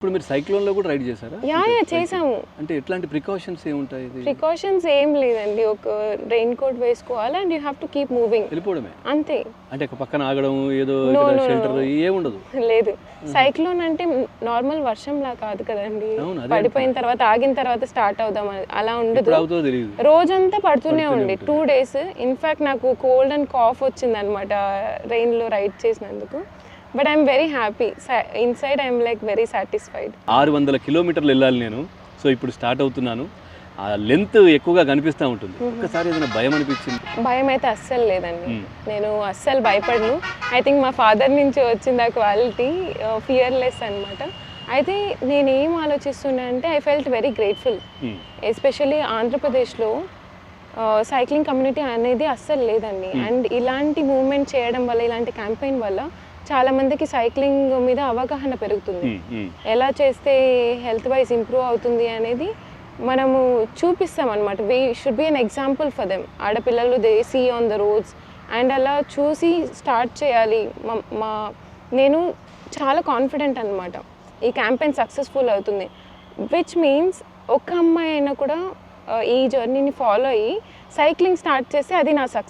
ఇప్పుడు మీరు సైక్లోన్లో కూడా రైడ్ చేశారా? యా చేసాము. అంటే ఎట్లాంటి ప్రికాషన్స్ ఏముంటాయి? ప్రికాషన్స్ ఏం లేదండి, ఒక రెయిన్ కోట్ వేసుకోవాలి and you have to keep moving, వెళ్ళిపోవడమే అంతే. అంటే ఒక పక్కన ఆగడం ఏదో షెల్టర్ ఏముండదు? లేదు, సైక్లోన్ అంటే నార్మల్ వర్షంలా కాదు కదండి, పడిపోయిన తర్వాత ఆగిన తర్వాత స్టార్ట్ అవుదాం అలా ఉండదు, రోజంతా పడుతూనే ఉండి 2 days. ఇన్ఫాక్ట్ నాకు కోల్డ్ అండ్ కాఫ్ వచ్చింది అనమాట రెయిన్లో రైడ్ చేసినందుకు. But I'm very happy, inside I'm like very satisfied. 600 కిలోమీటర్లు వెళ్ళాలి నేను. సో ఇప్పుడు స్టార్ట్ అవుతున్నాను. ఆ లెంత్ ఎక్కువగా కనిపిస్తూ ఉంటుంది. ఒక్కసారి ఏదైనా భయం అనిపించింది? భయం అయితే అస్సలు లేదండి, నేను అస్సలు భయపడను. ఐ థింక్ మా ఫాదర్ నుంచి వచ్చింది ఆ క్వాలిటీ, ఫియర్లెస్ అనమాట. అయితే నేనేం ఆలోచిస్తున్నా అంటే I felt very grateful. Especially ఆంధ్రప్రదేశ్లో సైక్లింగ్ కమ్యూనిటీ అనేది అస్సలు లేదండి. అండ్ ఇలాంటి మూవ్మెంట్ చేయడం వల్ల, ఇలాంటి క్యాంపెయిన్ వల్ల చాలా మందికి సైక్లింగ్ మీద అవగాహన పెరుగుతుంది. ఎలా చేస్తే హెల్త్ వైజ్ ఇంప్రూవ్ అవుతుంది అనేది మనము చూపిస్తాం అనమాట. We should be an example for them. ఆడపిల్లలు they see on the roads and అలా చూసి స్టార్ట్ చేయాలి. నేను చాలా కాన్ఫిడెంట్ అనమాట ఈ క్యాంపెయిన్ సక్సెస్ఫుల్ అవుతుంది. విచ్ మీన్స్ ఒక్క అమ్మాయి అయినా కూడా ఈ జర్నీని ఫాలో అయ్యి సైక్లింగ్ స్టార్ట్ చేస్తే అది నా సక్సెస్.